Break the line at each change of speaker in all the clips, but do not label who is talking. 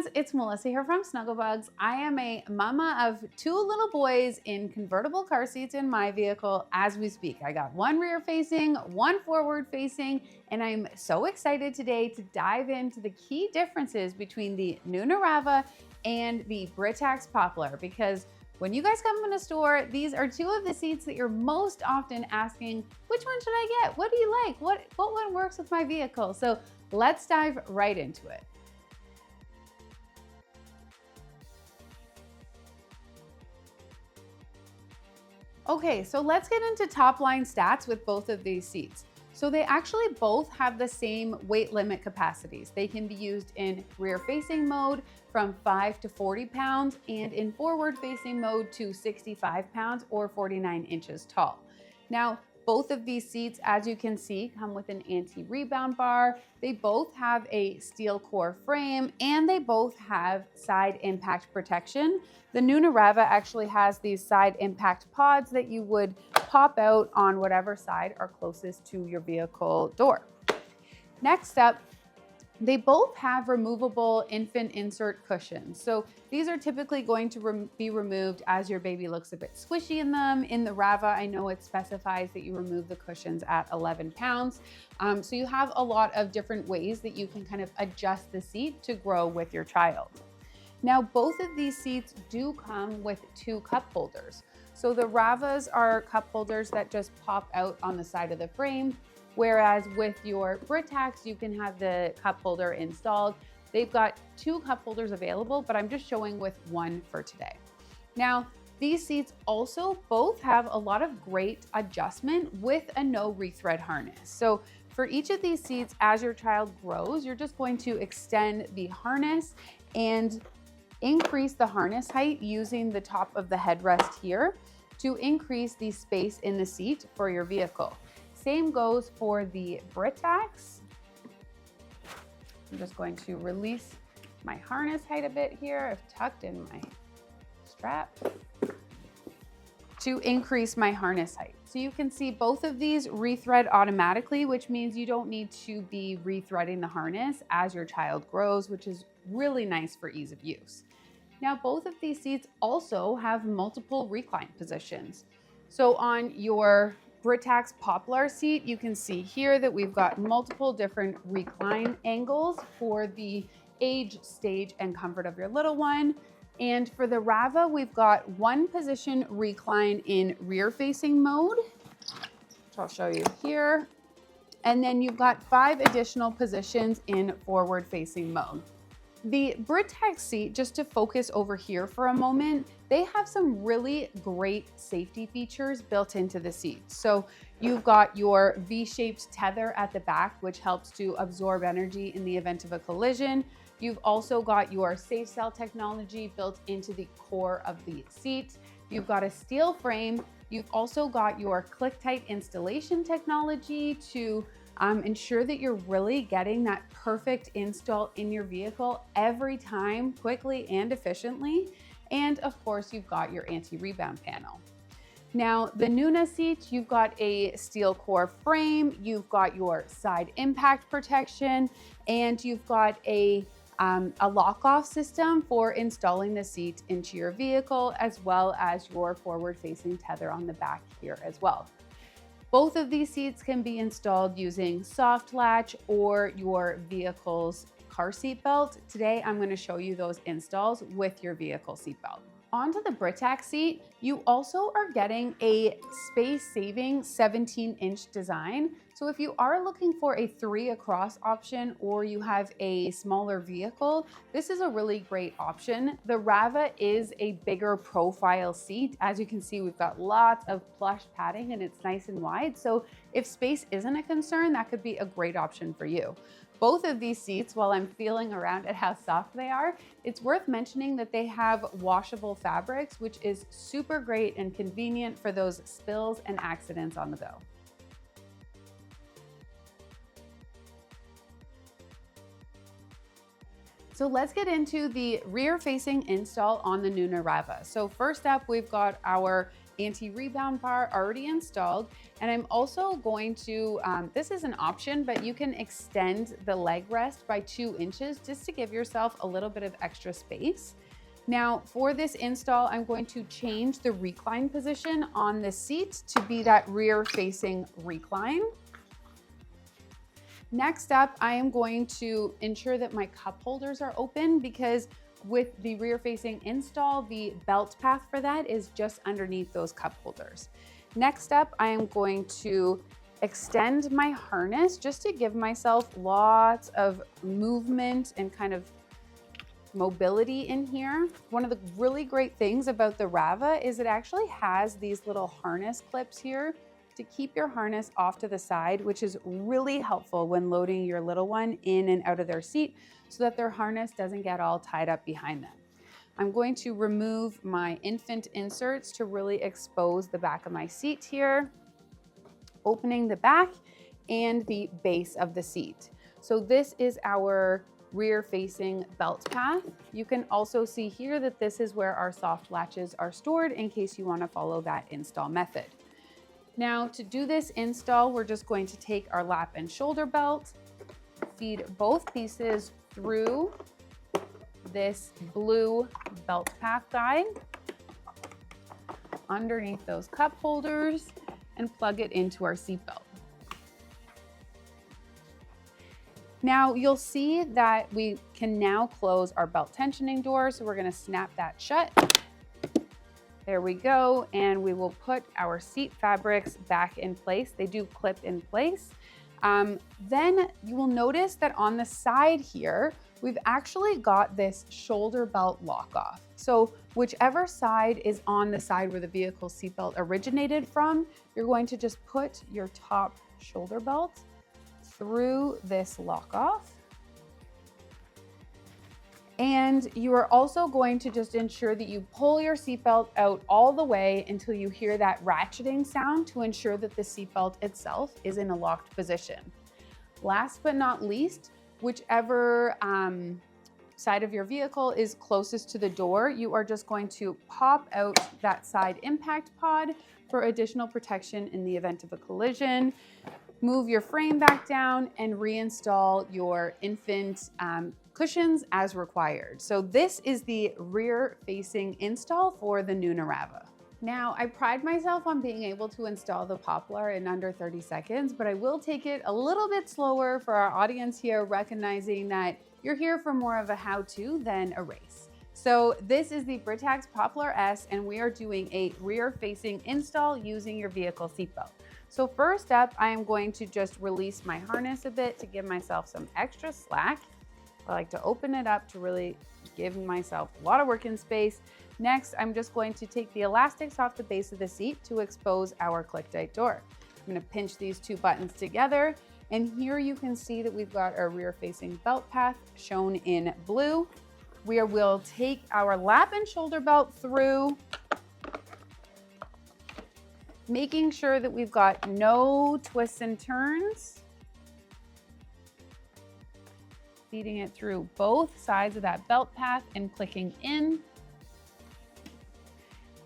friends, it's Melissa here from Snuggle Bugz. I am a mama of 2 little boys in convertible car seats in my vehicle as we speak. I got one rear facing, one forward facing, and I'm so excited today to dive into the key differences between the Nuna Rava and the Britax Poplar, because when you guys come in a store, these are 2 of the seats that you're most often asking, which one should I get? What do you like? What one works with my vehicle? So let's dive right into it. Okay, so let's get into Topline Stats with both of these seats. So they actually both have the same weight limit capacities. They can be used in rear facing mode from 5 to 40 pounds and in forward facing mode to 65 pounds or 49 inches tall. Now, both of these seats, as you can see, come with an anti-rebound bar. They both have a steel core frame and they both have side impact protection. The Nuna Rava actually has these side impact pods that you would pop out on whatever side are closest to your vehicle door. Next up, they both have removable infant insert cushions. So these are typically going to be removed as your baby looks a bit squishy in them. In the Rava, I know it specifies that you remove the cushions at 11 pounds. So you have a lot of different ways that you can kind of adjust the seat to grow with your child. Now, both of these seats do come with 2 cup holders. So the Ravas are cup holders that just pop out on the side of the frame, whereas with your Britax, you can have the cup holder installed. They've got 2 cup holders available, but I'm just showing with 1 for today. Now, these seats also both have a lot of great adjustment with a no rethread harness. So for each of these seats, as your child grows, you're just going to extend the harness and increase the harness height using the top of the headrest here to increase the space in the seat for your vehicle. Same goes for the Britax. I'm just going to release my harness height a bit here. I've tucked in my strap to increase my harness height. So you can see both of these rethread automatically, which means you don't need to be rethreading the harness as your child grows, which is really nice for ease of use. Now, both of these seats also have multiple recline positions. So on your Britax Poplar seat, you can see here that we've got multiple different recline angles for the age, stage, and comfort of your little one. And for the Rava, we've got 1 position recline in rear facing mode, which I'll show you here. And then you've got 5 additional positions in forward facing mode. The Britax seat, just to focus over here for a moment, they have some really great safety features built into the seat. So you've got your V-shaped tether at the back, which helps to absorb energy in the event of a collision. You've also got your safe cell technology built into the core of the seat. You've got a steel frame. You've also got your ClickTight installation technology to ensure that you're really getting that perfect install in your vehicle every time, quickly and efficiently. And of course, you've got your anti-rebound panel. Now, the Nuna seat, you've got a steel core frame, you've got your side impact protection, and you've got a lock-off system for installing the seat into your vehicle, as well as your forward-facing tether on the back here as well. Both of these seats can be installed using soft latch or your vehicle's car seat belt. Today, I'm going to show you those installs with your vehicle seat belt. Onto the Britax seat, you also are getting a space-saving 17-inch design. So if you are looking for a 3 across option or you have a smaller vehicle, this is a really great option. The Rava is a bigger profile seat. As you can see, we've got lots of plush padding and it's nice and wide. So if space isn't a concern, that could be a great option for you. Both of these seats, while I'm feeling around at how soft they are, it's worth mentioning that they have washable fabrics, which is super great and convenient for those spills and accidents on the go. So let's get into the rear-facing install on the Nuna Rava. So first up, we've got our anti-rebound bar already installed. And I'm also going to, this is an option, but you can extend the leg rest by 2 inches just to give yourself a little bit of extra space. Now for this install, I'm going to change the recline position on the seat to be that rear facing recline. Next up, I am going to ensure that my cup holders are open because with the rear facing install, the belt path for that is just underneath those cup holders. Next up, I am going to extend my harness just to give myself lots of movement and kind of mobility in here. One of the really great things about the Rava is it actually has these little harness clips here to keep your harness off to the side, which is really helpful when loading your little one in and out of their seat so that their harness doesn't get all tied up behind them. I'm going to remove my infant inserts to really expose the back of my seat here, opening the back and the base of the seat. So this is our rear facing belt path. You can also see here that this is where our soft latches are stored in case you want to follow that install method. Now to do this install, we're just going to take our lap and shoulder belt, feed both pieces through this blue belt path guide underneath those cup holders and plug it into our seat belt. Now you'll see that we can now close our belt tensioning door. So we're gonna snap that shut. There we go. And we will put our seat fabrics back in place. They do clip in place. Then you will notice that on the side here, we've actually got this shoulder belt lock off. So whichever side is on the side where the vehicle seatbelt originated from, you're going to just put your top shoulder belt through this lock off. And you are also going to just ensure that you pull your seatbelt out all the way until you hear that ratcheting sound to ensure that the seatbelt itself is in a locked position. Last but not least, whichever side of your vehicle is closest to the door, you are just going to pop out that side impact pod for additional protection in the event of a collision. Move your frame back down and reinstall your infant cushions as required. So this is the rear facing install for the Nuna Rava. Now, I pride myself on being able to install the Poplar in under 30 seconds, but I will take it a little bit slower for our audience here, recognizing that you're here for more of a how-to than a race. So this is the Britax Poplar S, and we are doing a rear facing install using your vehicle seatbelt. So first up, I am going to just release my harness a bit to give myself some extra slack. I like to open it up to really give myself a lot of working space. Next, I'm just going to take the elastics off the base of the seat to expose our ClickTight door. I'm going to pinch these 2 buttons together, and here you can see that we've got our rear facing belt path shown in blue. We will take our lap and shoulder belt through, making sure that we've got no twists and turns. Feeding it through both sides of that belt path and clicking in.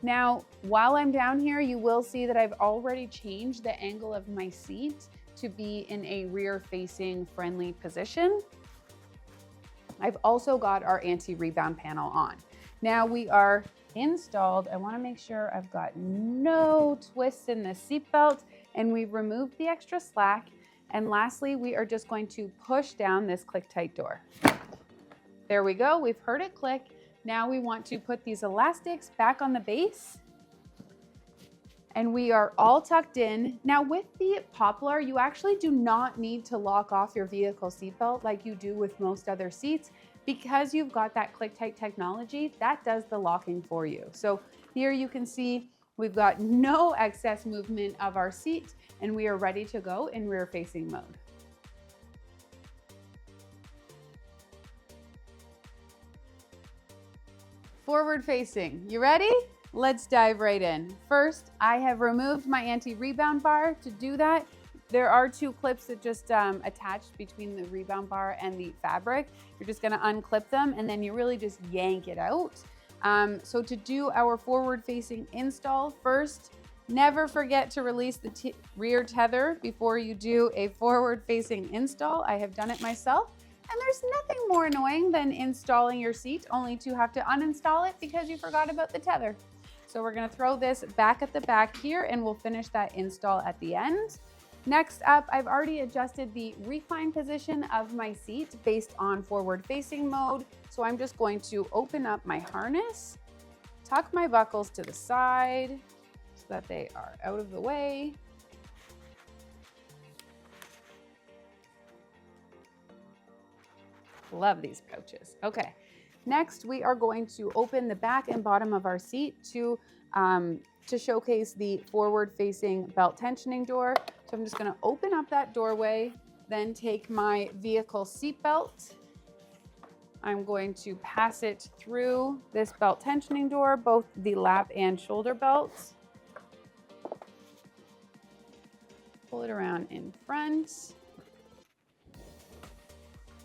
Now, while I'm down here, you will see that I've already changed the angle of my seat to be in a rear-facing friendly position. I've also got our anti-rebound panel on. Now we are installed. I want to make sure I've got no twists in the seatbelt, and we've removed the extra slack. And lastly, we are just going to push down this ClickTight door. There we go. We've heard it click. Now we want to put these elastics back on the base, and we are all tucked in. Now with the Poplar, you actually do not need to lock off your vehicle seatbelt like you do with most other seats. Because you've got that ClickTight technology, that does the locking for you. So here you can see we've got no excess movement of our seat, and we are ready to go in rear facing mode. Forward facing, you ready? Let's dive right in. First, I have removed my anti-rebound bar. To do that, there are 2 clips that just attached between the rebound bar and the fabric. You're just gonna unclip them, and then you really just yank it out. So to do our forward-facing install, first, never forget to release the rear tether before you do a forward-facing install. I have done it myself, and there's nothing more annoying than installing your seat only to have to uninstall it because you forgot about the tether. So we're gonna throw this back at the back here, and we'll finish that install at the end. Next up, I've already adjusted the recline position of my seat based on forward-facing mode. So I'm just going to open up my harness, tuck my buckles to the side so that they are out of the way. Love these pouches. Okay, next we are going to open the back and bottom of our seat to showcase the forward-facing belt tensioning door. So I'm just gonna open up that doorway, then take my vehicle seat belt. I'm going to pass it through this belt tensioning door, both the lap and shoulder belts. Pull it around in front.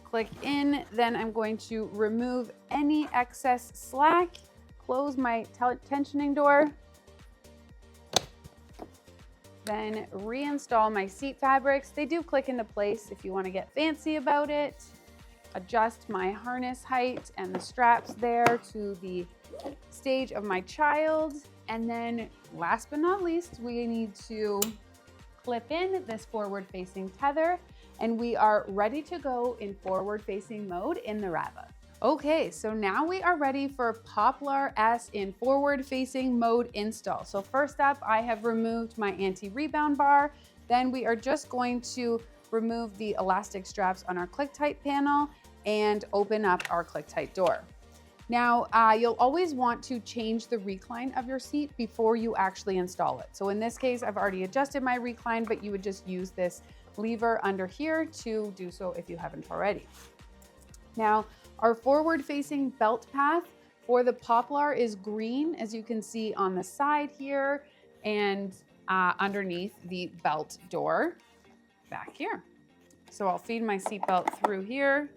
Click in, then I'm going to remove any excess slack, close my tensioning door, then reinstall my seat fabrics. They do click into place if you want to get fancy about it. Adjust my harness height and the straps there to the stage of my child. And then last but not least, we need to clip in this forward-facing tether, and we are ready to go in forward-facing mode in the Rava. Okay, so now we are ready for Poplar S in forward-facing mode install. So first up, I have removed my anti-rebound bar. Then we are just going to remove the elastic straps on our ClickTight panel and open up our ClickTight door. Now, you'll always want to change the recline of your seat before you actually install it. So in this case, I've already adjusted my recline, but you would just use this lever under here to do so if you haven't already. Now, our forward-facing belt path for the Poplar is green, as you can see on the side here and underneath the belt door back here. So I'll feed my seatbelt through here.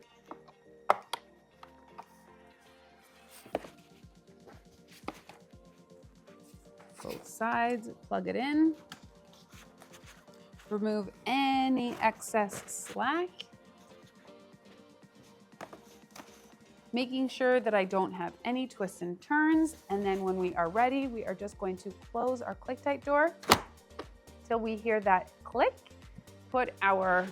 Both sides, plug it in. Remove any excess slack. Making sure that I don't have any twists and turns. And then when we are ready, we are just going to close our ClickTight door till we hear that click. Put our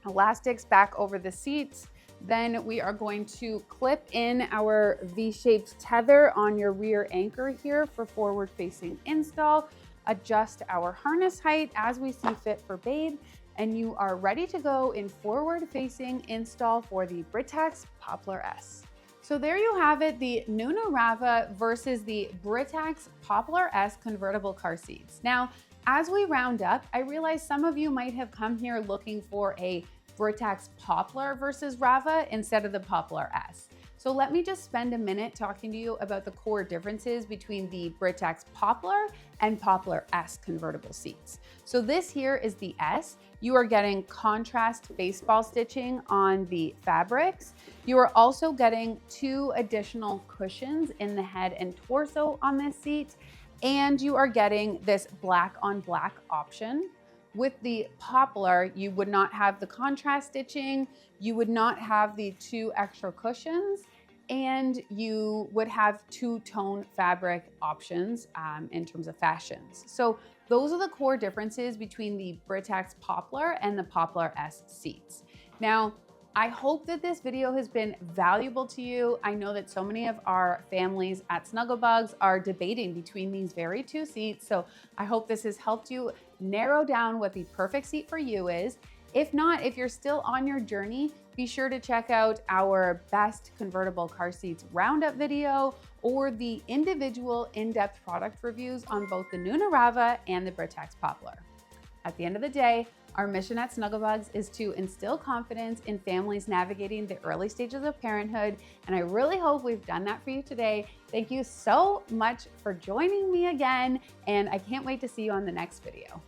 elastics back over the seats. Then we are going to clip in our V-shaped tether on your rear anchor here for forward-facing install. Adjust our harness height as we see fit for Babe, and you are ready to go in forward-facing install for the Britax Poplar S. So there you have it, the Nuna Rava versus the Britax Poplar S convertible car seats. Now, as we round up, I realize some of you might have come here looking for a Britax Poplar versus Rava instead of the Poplar S. So let me just spend a minute talking to you about the core differences between the Britax Poplar and Poplar S convertible seats. So this here is the S. You are getting contrast baseball stitching on the fabrics. You are also getting 2 additional cushions in the head and torso on this seat. And you are getting this black on black option. With the Poplar, you would not have the contrast stitching, you would not have the 2 extra cushions, and you would have 2-tone fabric options in terms of fashions. So those are the core differences between the Britax Poplar and the Poplar S seats. Now, I hope that this video has been valuable to you. I know that so many of our families at Snuggle Bugz are debating between these very 2 seats. So I hope this has helped you narrow down what the perfect seat for you is. If not, if you're still on your journey, be sure to check out our best convertible car seats roundup video or the individual in-depth product reviews on both the Nuna Rava and the Britax Poplar. At the end of the day, our mission at Snuggle Bugz is to instill confidence in families navigating the early stages of parenthood, and I really hope we've done that for you today. Thank you so much for joining me again, and I can't wait to see you on the next video.